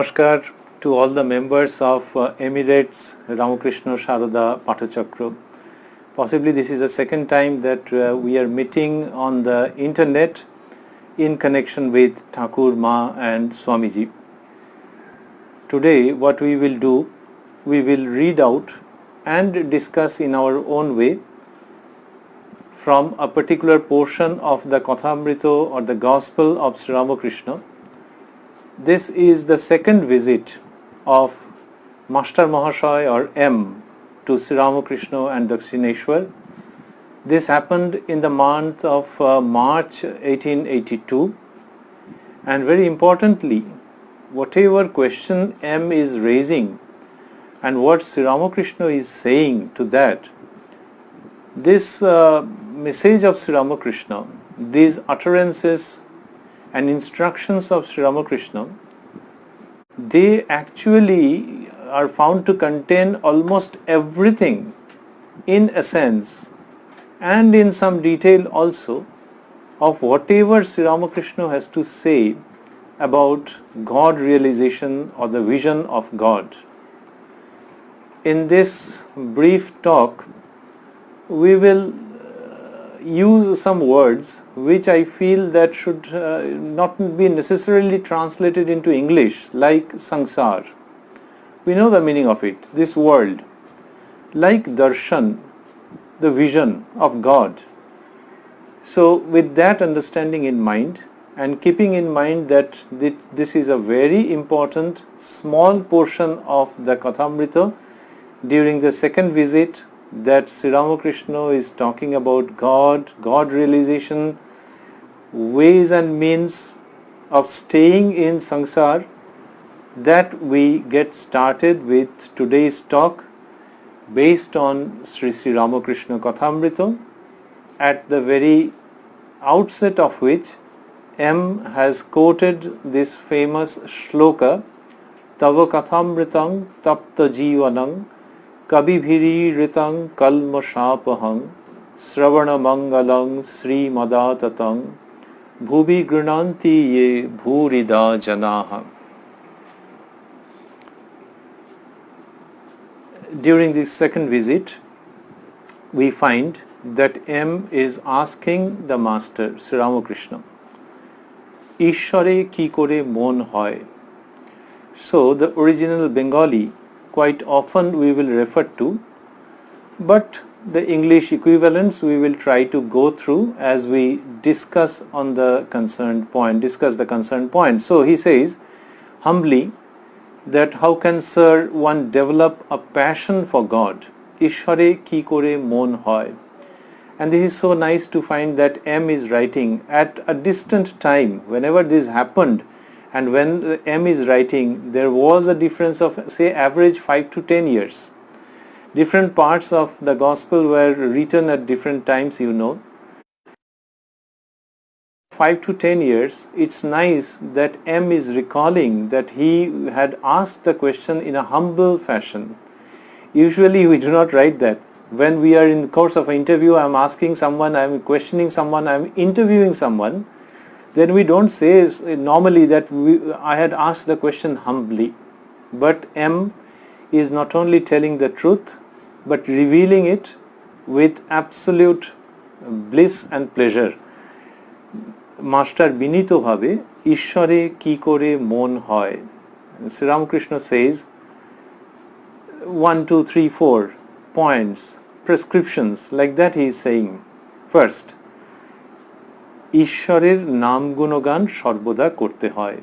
Namaskar to all the members of Emirates Ramakrishna Sarada Pathachakra. Possibly this is the second time that we are meeting on the internet in connection with Thakur Ma and Swamiji. Today what we will do, we will read out and discuss in our own way from a particular portion of the Kathamrita or the Gospel of Sri Ramakrishna. This is the second visit of Master Mahasaya or M to Sri Ramakrishna and Dakshineshwar. This happened in the month of March 1882, and very importantly, whatever question M is raising and what Sri Ramakrishna is saying to that, this message of Sri Ramakrishna, these utterances and instructions of Sri Ramakrishna, they actually are found to contain almost everything in essence and in some detail also of whatever Sri Ramakrishna has to say about God realization or the vision of God. In this brief talk, we will use some words which I feel that should not be necessarily translated into English, like sansar. We know the meaning of it, this world. Like darshan, the vision of God. So with that understanding in mind, and keeping in mind that this is a very important small portion of the Kathamrita during the second visit, that Sri Ramakrishna is talking about God, God realization, ways and means of staying in sansar, that we get started with today's talk based on Sri Ramakrishna Kathamrita, at the very outset of which M has quoted this famous shloka, Tava Kathamritam Tapta Jivanam Kabibhiri Ritang Kalmashapahang Sravana Mangalang Sri Madatatang Bhubi Grananti Ye Bhurida Janaha. During this second visit, we find that M is asking the Master, Sri Ramakrishna, Ishare ki kore mon hoy. So the original Bengali quite often we will refer to, but the English equivalents we will try to go through as we discuss the concerned point. So he says humbly that how can sir one develop a passion for God? Ishare ki kore mon hoy. And this is so nice to find that M is writing at a distant time. Whenever this happened, and when M is writing, there was a difference of, say, average 5 to 10 years. Different parts of the Gospel were written at different times, 5 to 10 years, it's nice that M is recalling that he had asked the question in a humble fashion. Usually we do not write that. When we are in the course of an interview, I'm asking someone, I'm questioning someone, I'm interviewing someone, then we don't say normally that I had asked the question humbly. But M is not only telling the truth, but revealing it with absolute bliss and pleasure. Master binito bhabe, Ishare ki kore mon hoy. Sri Ramakrishna says 1, 2, 3, 4 points, prescriptions, like that he is saying. First, ঈশ্বরের নাম গুণগান সর্বদা করতে হয়.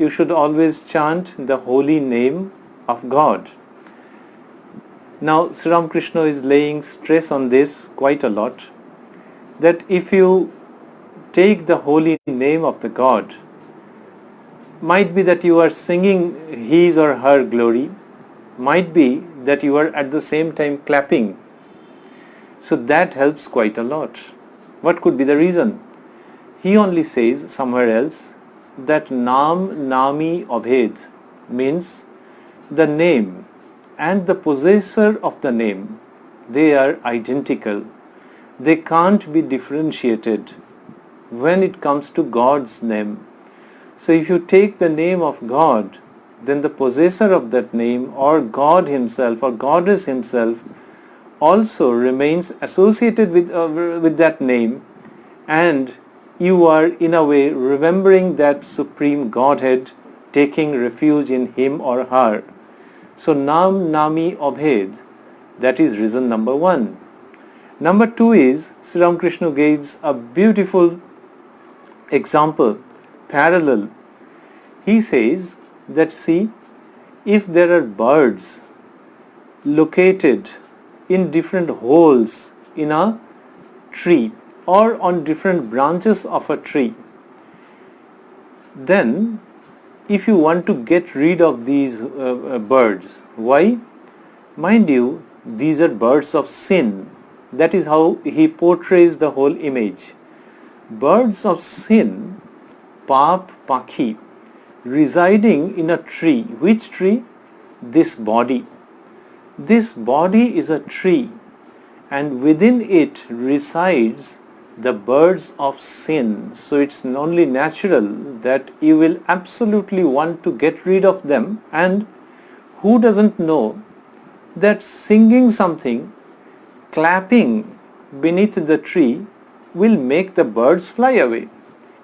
You should always chant the holy name of God. Now Sri Ramakrishna is laying stress on this quite a lot, that if you take the holy name of the God, might be that you are singing his or her glory, might be that you are at the same time clapping. So that helps quite a lot. What could be the reason? He only says somewhere else that Nam Nami Abhed means the name and the possessor of the name, they are identical. They can't be differentiated when it comes to God's name. So if you take the name of God, then the possessor of that name or God himself or Goddess himself also remains associated with that name, and you are in a way remembering that Supreme Godhead, taking refuge in him or her. So Nam Nami Abhed, that is reason number one. Number two is, Sri Ramakrishna gives a beautiful example, parallel. He says that, see, if there are birds located in different holes in a tree or on different branches of a tree, then if you want to get rid of these birds, why? Mind you, these are birds of sin. That is how he portrays the whole image. Birds of sin, Pap Pakhi, residing in a tree. Which tree? This body. This body is a tree, and within it resides the birds of sin. So it's only natural that you will absolutely want to get rid of them. And who doesn't know that singing something, clapping beneath the tree will make the birds fly away?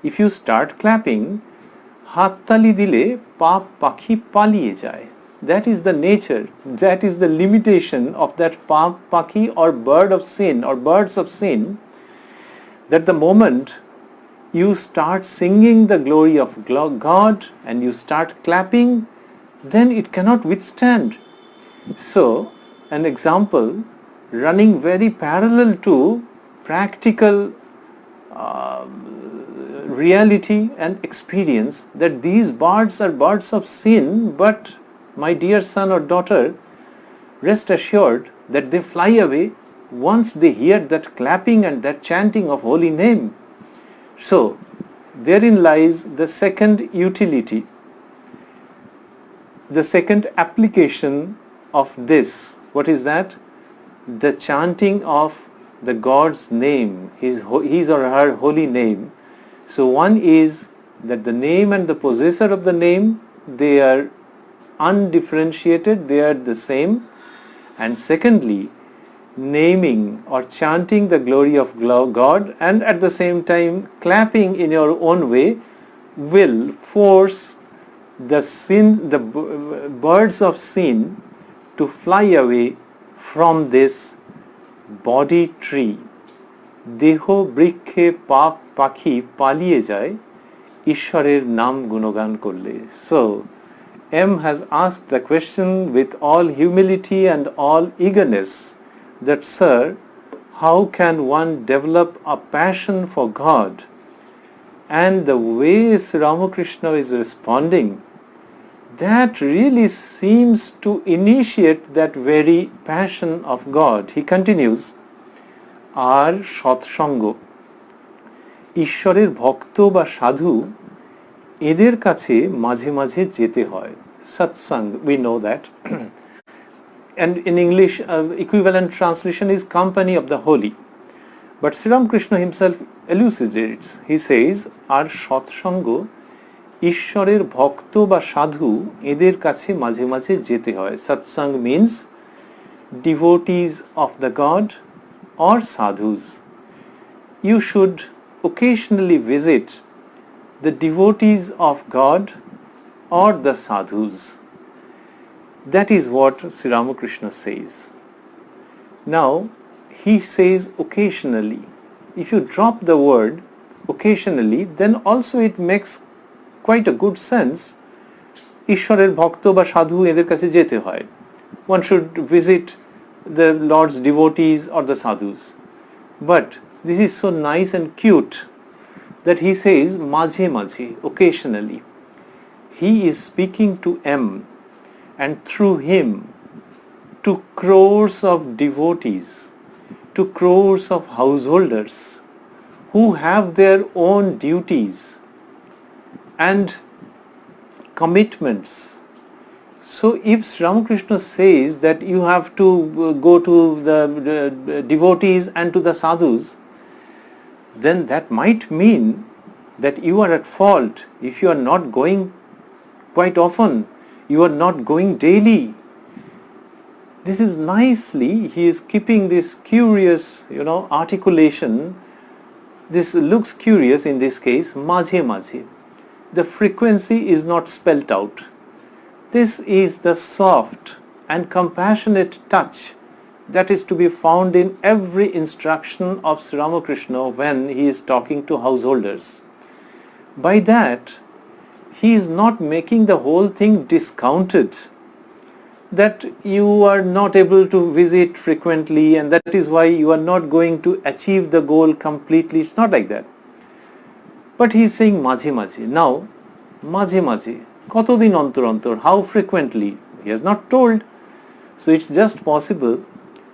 If you start clapping, hattali dile pap pakhi paliye jay. That is the nature, that is the limitation of that pap pakhi or bird of sin or birds of sin, that the moment you start singing the glory of God and you start clapping, then it cannot withstand. So, an example running very parallel to practical reality and experience, that these birds are birds of sin, but my dear son or daughter, rest assured that they fly away once they hear that clapping and that chanting of holy name. So, therein lies the second utility, the second application of this. What is that? The chanting of the God's name, his or her holy name. So one is that the name and the possessor of the name, they are undifferentiated, they are the same. And secondly, naming or chanting the glory of God and at the same time clapping in your own way will force the birds of sin to fly away from this body tree. Deho brikshe pap pakhi paliye jay, Ishwarer nam gunogan korle. So, M has asked the question with all humility and all eagerness that, sir, how can one develop a passion for God? And the way Sri Ramakrishna is responding, that really seems to initiate that very passion of God. He continues, আর সৎসঙ্গ, ঈশ্বরের ভক্ত বা সাধু এদের কাছে মাঝে মাঝে যেতে হয়. Satsang, we know that. And in English, equivalent translation is company of the holy. But Sri Ramakrishna himself elucidates. He says, আর সৎসঙ্গ, ঈশ্বরের ভক্ত বা সাধু এদের কাছে মাঝে মাঝে যেতে হয়. Satsang means devotees of the God or sadhus. You should occasionally visit the devotees of God or the sadhus. That is what Sri Ramakrishna says. Now, he says occasionally. If you drop the word occasionally, then also it makes quite a good sense. Ishwarer bhakta ba sadhu eder kache jete hoy. One should visit the Lord's devotees or the sadhus. But this is so nice and cute that he says majhe majhe, occasionally. He is speaking to M, and through him to crores of devotees, to crores of householders who have their own duties and commitments. So if Ramakrishna says that you have to go to the devotees and to the sadhus, then that might mean that you are at fault if you are not going quite often. You are not going daily. This is nicely, he is keeping this curious, articulation. This looks curious in this case, majhe majhe. The frequency is not spelt out. This is the soft and compassionate touch that is to be found in every instruction of Sri Ramakrishna when he is talking to householders. By that, he is not making the whole thing discounted, that you are not able to visit frequently and that is why you are not going to achieve the goal completely. It's not like that. But he is saying majhe majhe. Now, majhe majhe, kotodin antor antor, how frequently? He has not told. So it's just possible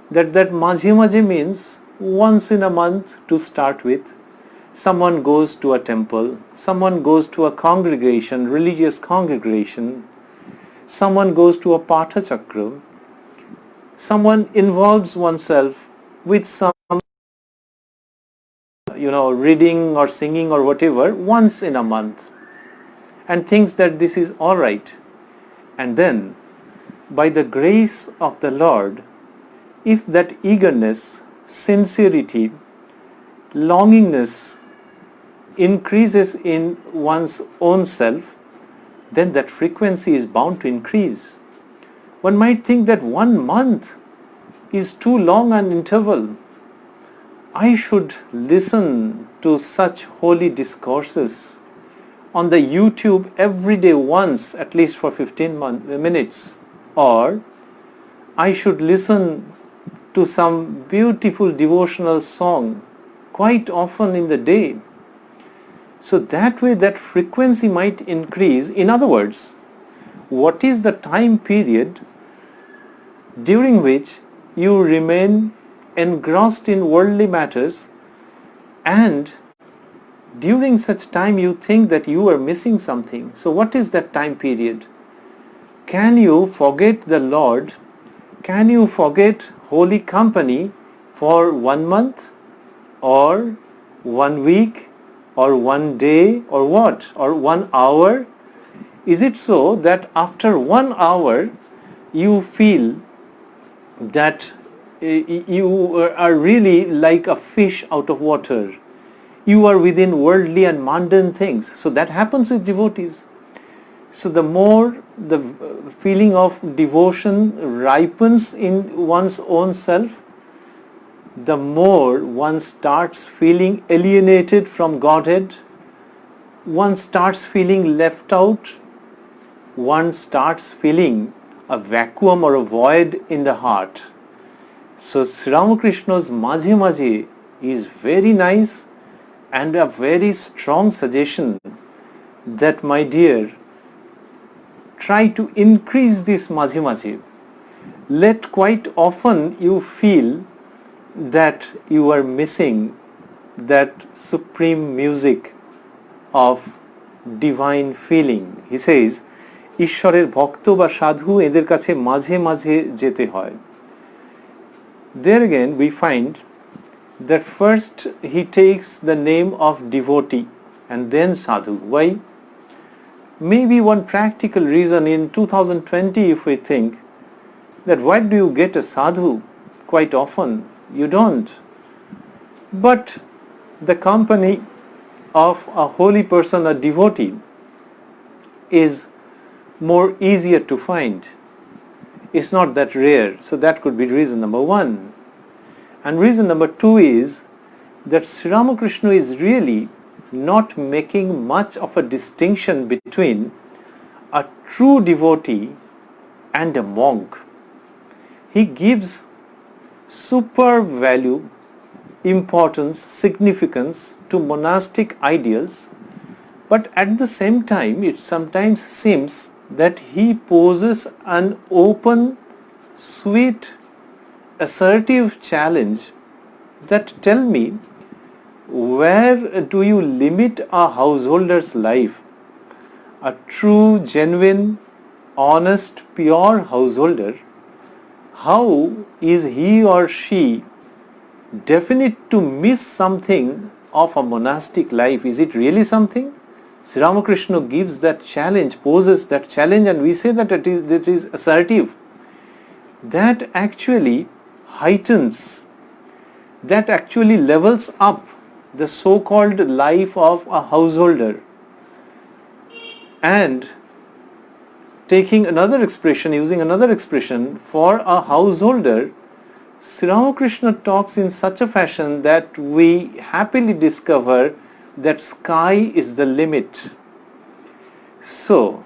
that majhe majhe means once in a month to start with. Someone goes to a temple, someone goes to a congregation, religious congregation, someone goes to a Pathachakra, someone involves oneself with some reading or singing or whatever once in a month and thinks that this is all right. And then, by the grace of the Lord, if that eagerness, sincerity, longingness increases in one's own self, then that frequency is bound to increase. One might think that 1 month is too long an interval. I should listen to such holy discourses on the YouTube every day once, at least for 15 minutes. Or I should listen to some beautiful devotional song quite often in the day. So that way that frequency might increase. In other words, what is the time period during which you remain engrossed in worldly matters, and during such time you think that you are missing something? So what is that time period? Can you forget the Lord? Can you forget holy company for 1 month or 1 week or 1 day or what? Or 1 hour? Is it so that after 1 hour you feel that you are really like a fish out of water? You are within worldly and mundane things. So that happens with devotees. So the more the feeling of devotion ripens in one's own self, the more one starts feeling alienated from Godhead, one starts feeling left out, one starts feeling a vacuum or a void in the heart. So Sri Ramakrishna's Majhe Majhe is very nice and a very strong suggestion that, my dear, try to increase this Majhe Majhe. Let quite often you feel that you are missing that supreme music of divine feeling. He says, ঈশ্বরের ভক্ত বা সাধু এদের কাছে মাঝে মাঝে যেতে হয়. There again we find that first he takes the name of devotee and then sadhu. Why? Maybe one practical reason in 2020, if we think that why do you get a sadhu? Quite often you don't. But the company of a holy person, a devotee, is more easier to find. It's not that rare. So that could be reason number 1. And reason number 2 is that Sri Ramakrishna is really not making much of a distinction between a true devotee and a monk. He gives super value, importance, significance to monastic ideals, but at the same time it sometimes seems that he poses an open, sweet, assertive challenge that, tell me, where do you limit a householder's life? A true, genuine, honest, pure householder, how is he or she definite to miss something of a monastic life? Is it really something? Sri Ramakrishna gives that challenge, poses that challenge, and we say that it is assertive. That actually heightens, that actually levels up the so-called life of a householder. And taking another expression, using another expression, for a householder, Sri Ramakrishna talks in such a fashion that we happily discover that sky is the limit. So,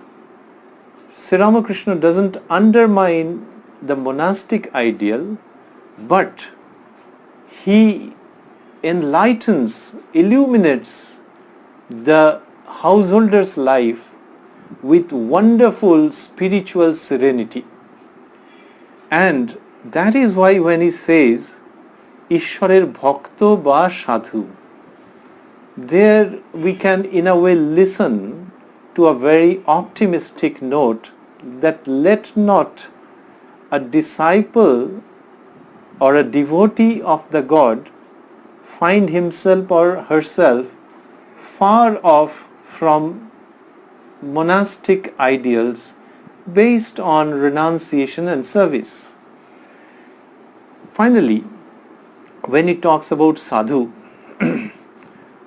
Sri Ramakrishna doesn't undermine the monastic ideal, but he enlightens, illuminates the householder's life with wonderful spiritual serenity. And that is why when he says, Ishwarer Bhakto ba Sadhu, there we can in a way listen to a very optimistic note that let not a disciple or a devotee of the God find himself or herself far off from monastic ideals based on renunciation and service. Finally, when he talks about sadhu,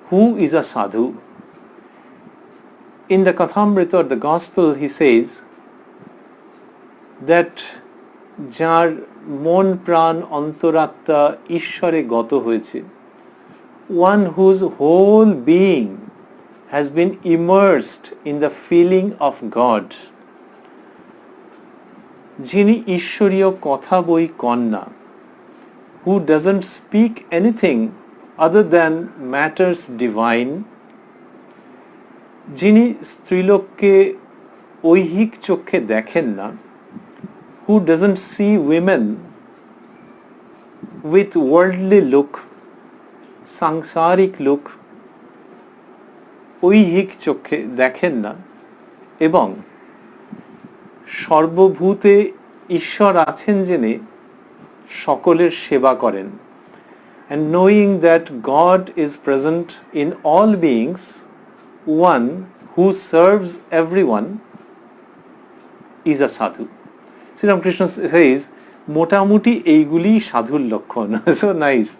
who is a sadhu? In the Kathamrita or the Gospel, he says that jar mon pran antoratta ishware gato hoyeche, one whose whole being has been immersed in the feeling of God, jini ishwariyo kotha boi konna, who doesn't speak anything other than matters divine, jini strilokke oihik chokhe dekhen na, who doesn't see women with worldly look, সাংসারিক look, ঐহিক চোখে দেখেন না, এবং সর্বভূতে ঈশ্বর আছেন জেনে সকলের সেবা করেন. And knowing that God is present in all beings, one who serves everyone is a sadhu. Sri Ramakrishna says, মোটামুটি এইগুলি সাধুর লক্ষণ. So nice.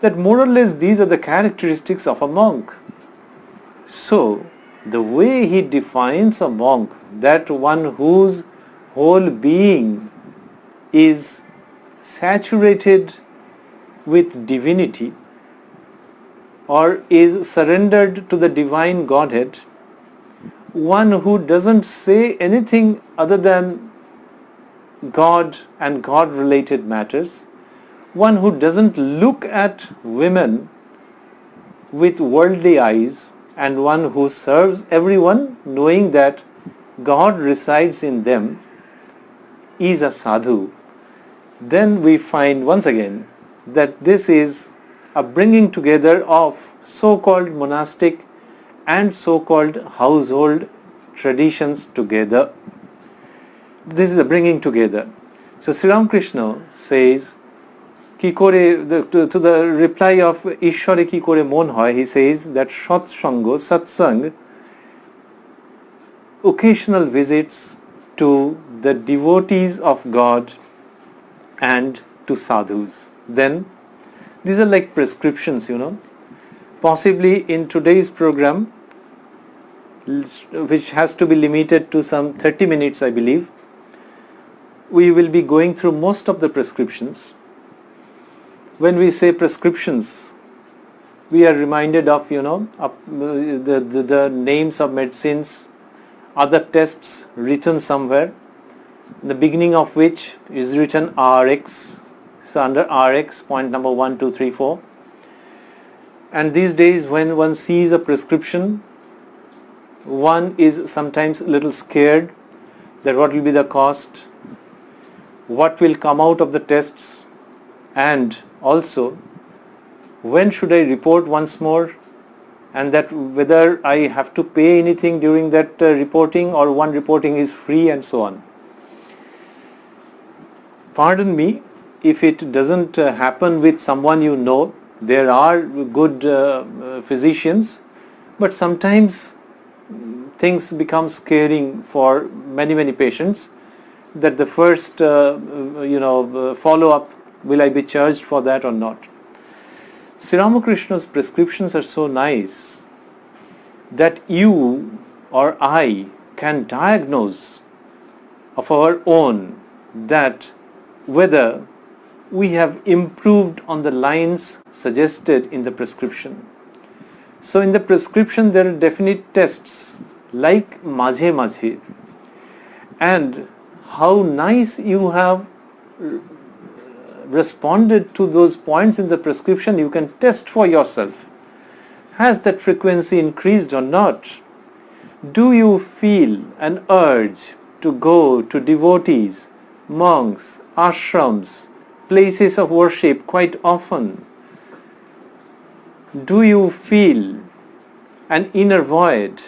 That more or less these are the characteristics of a monk. So, the way he defines a monk, that one whose whole being is saturated with divinity or is surrendered to the divine Godhead, one who doesn't say anything other than God and God-related matters, one who doesn't look at women with worldly eyes, and one who serves everyone knowing that God resides in them, is a sadhu. Then we find once again that this is a bringing together of so-called monastic and so-called household traditions together. This is a bringing together. So Sri Ramakrishna says, কি করে, to the reply of ঈশ্বরে কি করে মন হয়, he says that Satsang, satsang, occasional visits to the devotees of God and to sadhus. Then these are like prescriptions, Possibly in today's program, which has to be limited to some 30 minutes, I believe, we will be going through most of the prescriptions. When we say prescriptions, we are reminded of, the names of medicines, other tests written somewhere, the beginning of which is written RX. So under RX, point number 1, 2, 3, 4. And these days when one sees a prescription, one is sometimes a little scared that what will be the cost, what will come out of the tests, and also when should I report once more, and that whether I have to pay anything during that reporting, or one reporting is free, and so on. Pardon me if it doesn't happen with someone you know. There are good physicians, but sometimes things become scaring for many patients, that the first follow-up, will I be charged for that or not? Sri Ramakrishna's prescriptions are so nice that you or I can diagnose of our own that whether we have improved on the lines suggested in the prescription. So in the prescription there are definite tests like Majhe Majhe, and how nice you have responded to those points in the prescription, you can test for yourself. Has that frequency increased or not? Do you feel an urge to go to devotees, monks, ashrams, places of worship quite often? Do you feel an inner void?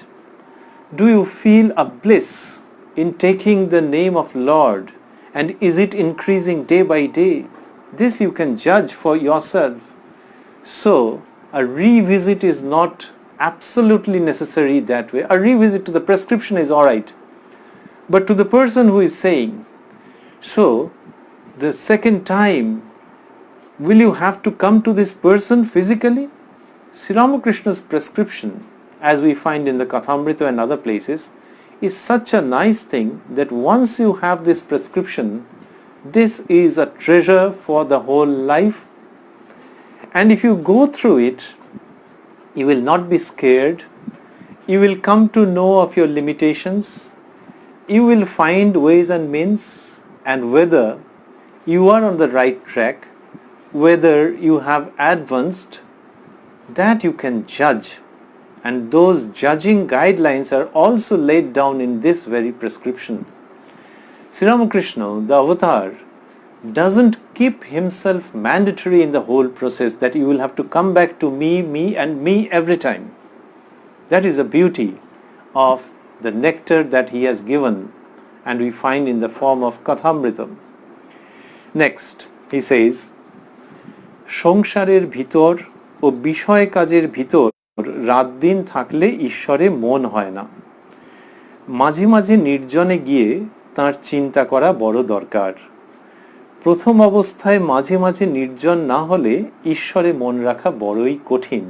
Do you feel a bliss in taking the name of Lord? And is it increasing day by day? This you can judge for yourself. So, a revisit is not absolutely necessary that way. A revisit to the prescription is alright. But to the person who is saying, so the second time, will you have to come to this person physically? Sri Ramakrishna's prescription, as we find in the Kathamrita and other places, is such a nice thing that once you have this prescription, this is a treasure for the whole life. And if you go through it, you will not be scared. You will come to know of your limitations. You will find ways and means, and whether you are on the right track, whether you have advanced, that you can judge. And those judging guidelines are also laid down in this very prescription. Sri Ramakrishna, the avatar, doesn't keep himself mandatory in the whole process that you will have to come back to me and me every time. That is the beauty of the nectar that he has given, and we find in the form of Kathamrita. Next, he says, সংসারের ভিতর ও বিষয় কাজের ভিতর রাত দিন থাকলে ঈশ্বরে মন হয় না। মাঝে মাঝে নির্জনে গিয়ে তার চিন্তা করা বড় দরকার। প্রথম অবস্থায় মাঝে মাঝে নির্জন না হলে ঈশ্বরে মন রাখা বড়ই কঠিন।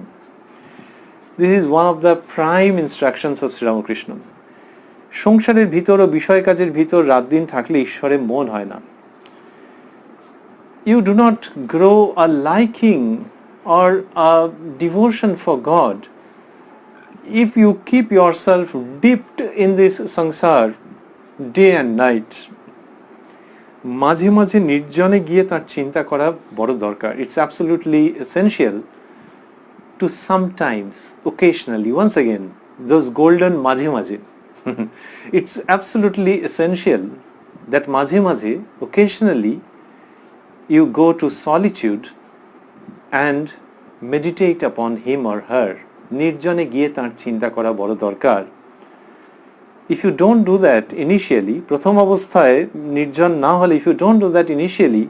This is one of the prime instructions of Sri Ramakrishna. সংসারের ভিতর ও বিষয় কাজের ভিতর রাত দিন থাকলে ঈশ্বরে মন হয় না। You do not grow a liking or a devotion for God if you keep yourself dipped in this sansar day and night. মাঝে মাঝে নির্জনে গিয়ে তার চিন্তা করা বড় দরকার. It's absolutely essential to sometimes, occasionally, once again, those golden মাঝে মাঝে. It's absolutely essential that মাঝে মাঝে, occasionally, you go to solitude and meditate upon him or her. নির্জনে গিয়ে তার চিন্তা করা বড় দরকার. If you don't do that initially, প্রথম অবস্থায় নির্জন না হলে, if you don't do that initially,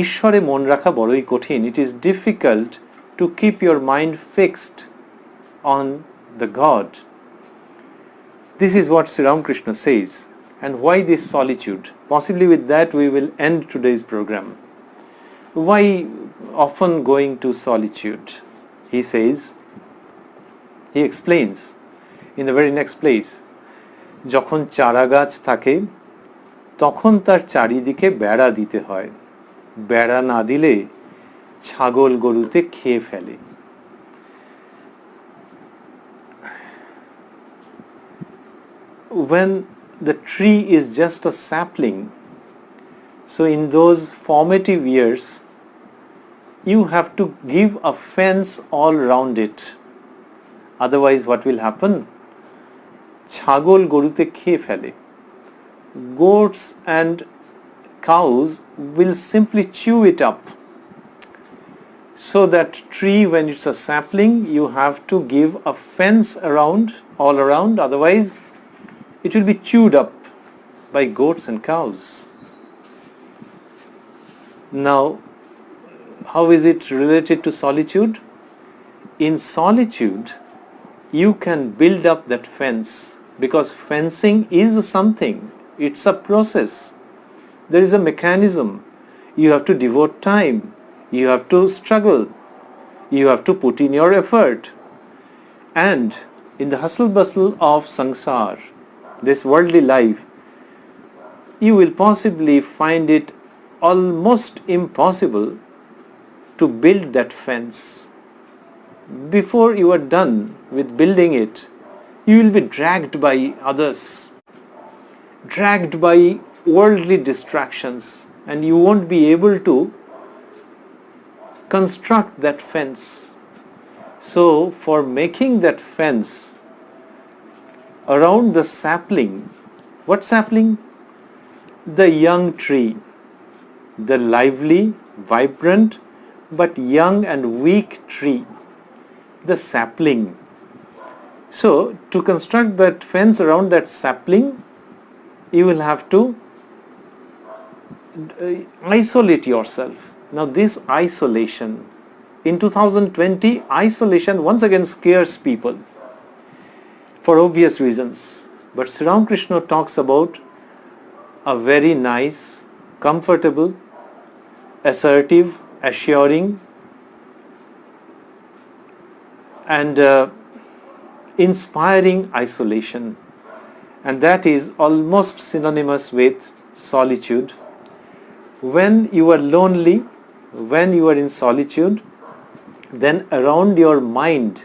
ঈশ্বরে মন রাখা বড়ই কঠিন. It is difficult to keep your mind fixed on the God. This is what Sri Ramakrishna says. And why this solitude? Possibly with that we will end today's program. Why often going to solitude? He says, he explains in the very next place, যখন চারা গাছ থাকে তখন তার চারিদিকে বেড়া দিতে হয়, বেড়া না দিলে ছাগল গরুতে খেয়ে ফেলে। When the tree is just a sapling, so in those formative years you have to give a fence all around it. Otherwise what will happen? ছাগল গরুতে খেয়ে ফেলে. Goats and cows will simply chew it up. So that tree, when it's a sapling, you have to give a fence around, all around, otherwise it will be chewed up by goats and cows. Now, how is it related to solitude? In solitude, you can build up that fence, because fencing is something, it's a process. There is a mechanism. You have to devote time, you have to struggle, you have to put in your effort. And in the hustle bustle of sansar, this worldly life, you will possibly find it almost impossible to build that fence. Before you are done with building it, you will be dragged by others, dragged by worldly distractions, and you won't be able to construct that fence. So for making that fence around the sapling, what sapling? The young tree, the lively, vibrant, but young and weak tree, the sapling. So to construct that fence around that sapling, you will have to isolate yourself. Now this isolation, in 2020, isolation once again scares people for obvious reasons. But Sri Ramakrishna talks about a very nice, comfortable, assertive, assuring, and inspiring isolation. And that is almost synonymous with solitude. When you are lonely, when you are in solitude, then around your mind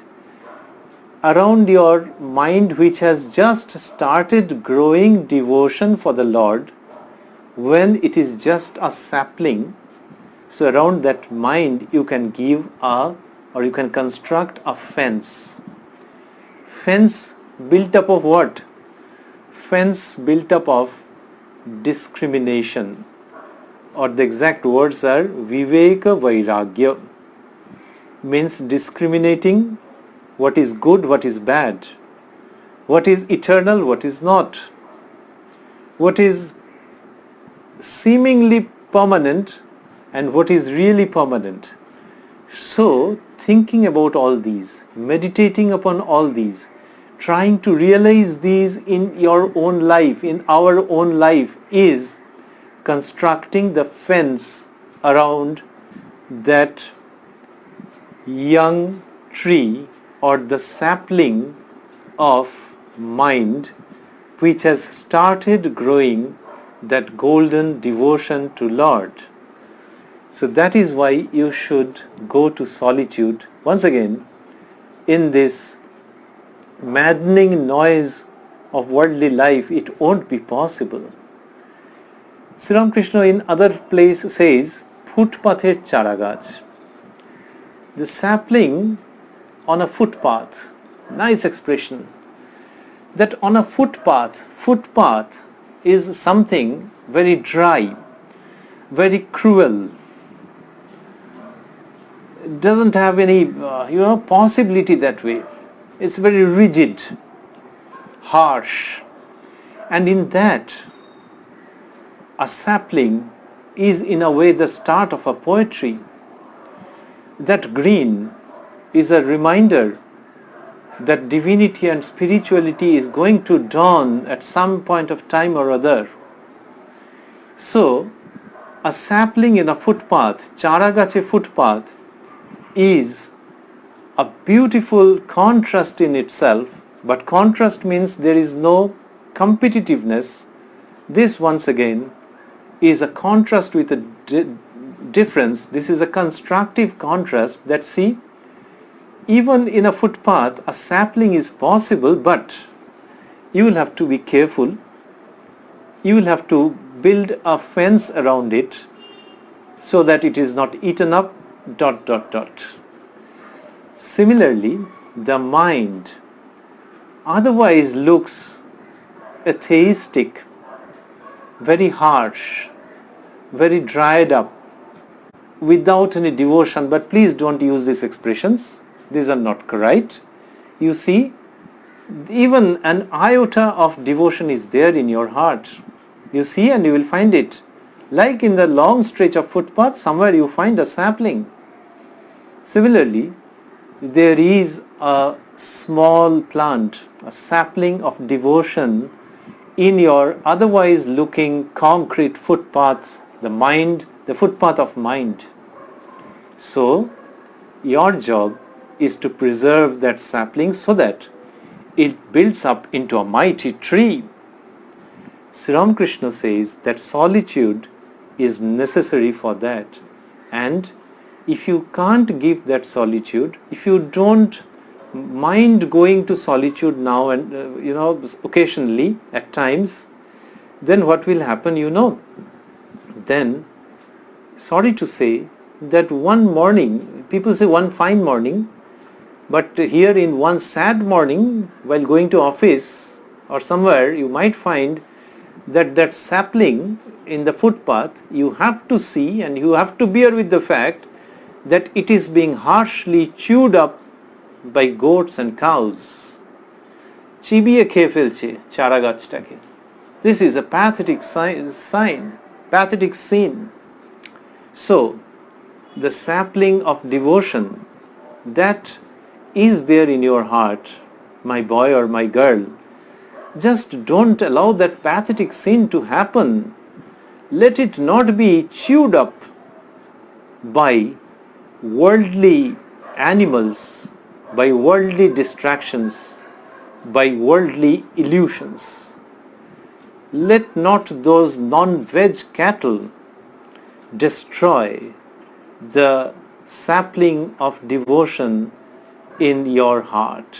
which has just started growing devotion for the Lord, when it is just a sapling, so around that mind you can you can construct a fence. Fence built up of what? Fence built up of discrimination, or the exact words are Viveka Vairagya, means discriminating what is good, what is bad, what is eternal, what is not, what is seemingly permanent and what is really permanent. So thinking about all these, meditating upon all these, trying to realize these in your own life, in our own life, is constructing the fence around that young tree or the sapling of mind which has started growing that golden devotion to Lord. So that is why you should go to solitude. Once again, in this maddening noise of worldly life, it won't be possible. Sri Ramakrishna in other place says, footpather charagaj. The sapling on a footpath, nice expression. That on a footpath is something very dry, very cruel. It doesn't have any possibility that way. It's very rigid, harsh, and in that a sapling is in a way the start of a poetry. That green is a reminder that divinity and spirituality is going to dawn at some point of time or other. So a sapling in a footpath, charagache footpath, is a beautiful contrast in itself, but contrast means there is no competitiveness. This once again is a contrast with a difference. This is a constructive contrast that, see, even in a footpath a sapling is possible, but you will have to be careful. You will have to build a fence around it so that it is not eaten up, ... Similarly, the mind otherwise looks atheistic, very harsh, very dried up, without any devotion. But please don't use these expressions. These are not correct. You see, even an iota of devotion is there in your heart. You see, and you will find it. Like in the long stretch of footpath, somewhere you find a sapling. Similarly, there is a small plant, a sapling of devotion in your otherwise looking concrete footpath, the footpath of mind. So, your job is to preserve that sapling so that it builds up into a mighty tree. Sri Ramakrishna says that solitude is necessary for that. And if you can't give that solitude, if you don't mind going to solitude now and occasionally at times, then what will happen, then, sorry to say, that one morning, people say one fine morning, but here in one sad morning while going to office or somewhere, you might find that sapling in the footpath, you have to see and you have to bear with the fact that it is being harshly chewed up by goats and cows. চিবিয়ে খেয়ে ফেলছে চারা গাছটাকে. This is a pathetic pathetic scene. So, the sapling of devotion that is there in your heart, my boy or my girl, just don't allow that pathetic scene to happen. Let it not be chewed up by worldly animals, by worldly distractions, by worldly illusions. Let not those non-veg cattle destroy the sapling of devotion in your heart.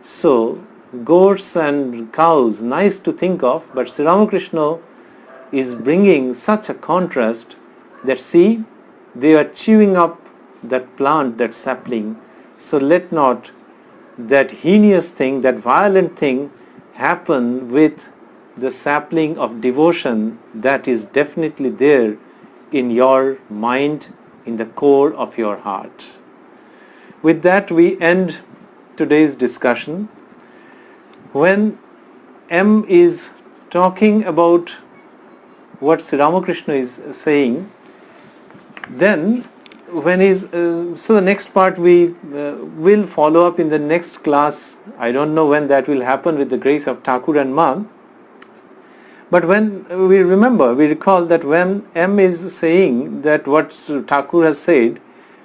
So, goats and cows, nice to think of, but Sri Ramakrishna is bringing such a contrast that see, they are chewing up that plant, that sapling. So let not that heinous thing, that violent thing happen with the sapling of devotion that is definitely there in your mind, in the core of your heart. With that, we end today's discussion. When M is talking about what Sri Ramakrishna is saying, then when he's so the next part we will follow up in the next class. I don't know when that will happen with the grace of Thakur and Ma. But when we recall that when M is saying that what Thakur has said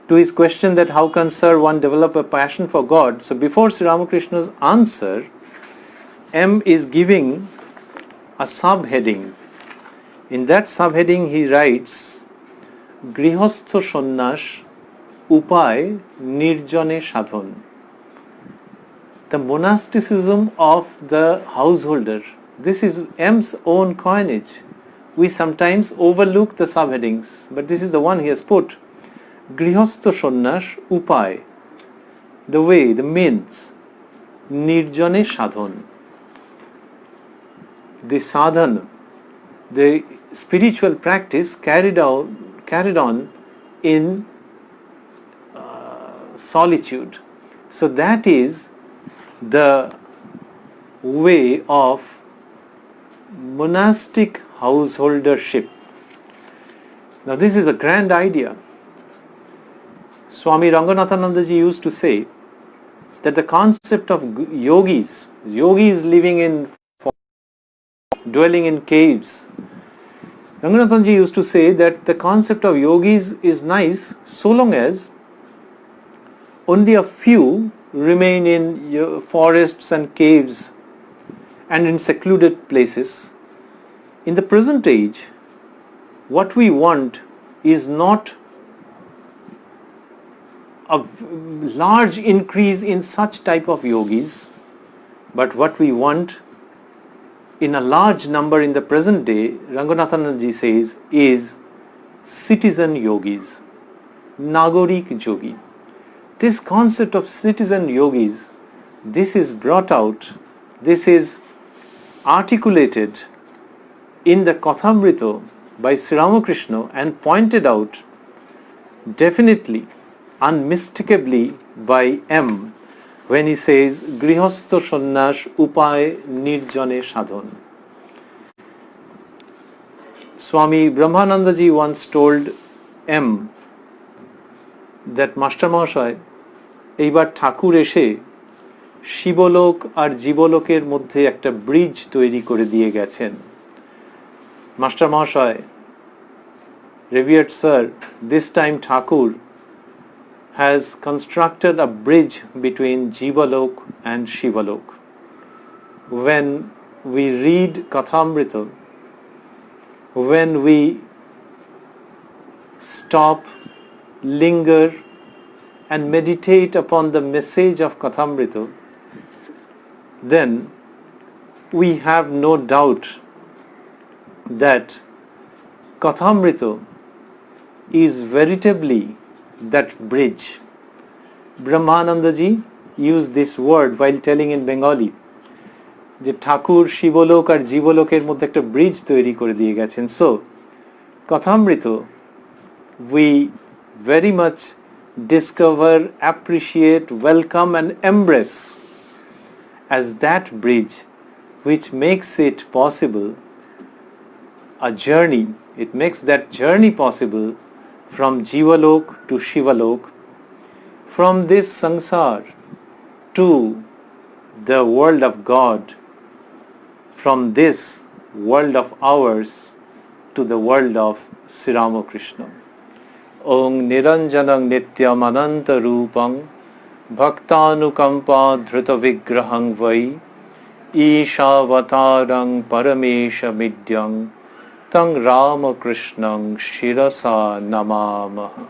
to his question that how can sir one develop a passion for God, so before Sri Ramakrishna's answer, M is giving a subheading. In that subheading he writes, গৃহস্থ সন্ন্যাস উপায় নির্জনে সাধন. The monasticism of the householder. This is M's own coinage. We sometimes overlook the subheadings, but this is the one he has put. গৃহস্থ সন্ন্যাস উপায়, the way, the means. নির্জনে সাধন. The sadhana, the spiritual practice carried on in solitude. So that is the way of monastic householdership. Now this is a grand idea. Swami Ranganathanandaji used to say that the concept of yogis living in dwelling in caves, Ranganathanji used to say that the concept of yogis is nice so long as only a few remain in forests and caves and in secluded places. In the present age, what we want is not a large increase in such type of yogis, but what we want in a large number in the present day, Ranganathananji says, is citizen yogis, Nagorik yogi. This concept of citizen yogis, this is brought out, this is articulated in the Kathamrita by Sri Ramakrishna and pointed out definitely, unmistakably by M when he says Grihastha Sannyas Upay Nirjane Sadhan. Swami Brahmanandaji once told M that Master Mahasaya, এইবার ঠাকুর এসে শিবলোক আর জীবলোকের মধ্যে একটা bridge তৈরি করে দিয়ে গেছেন। Master মহাশয়, revered sir, this time Thakur has constructed a bridge between Jivalok and Shivalok. When we read Kathamrita, when we stop, linger and meditate upon the message of Kathamrita, then we have no doubt that Kathamrita is veritably that bridge. Brahmananda ji used this word while telling in Bengali যে ঠাকুর শিবলোক আর জীবলোকের মধ্যে একটা bridge তৈরি করে দিয়ে গেছেন। So Kathamrita we very much discover, appreciate, welcome and embrace as that bridge which makes it possible a journey. It makes that journey possible from Jivalok to Shivalok, from this sansar to the world of God, from this world of ours to the world of Sri Ramakrishna. Om Niranjanang Nityam Ananta Rupam Bhaktanukampa Dhrita Vigrahang Vai Ishavatarang Paramesha Midyang Tang Ramakrishnang Shirasa Namamaha.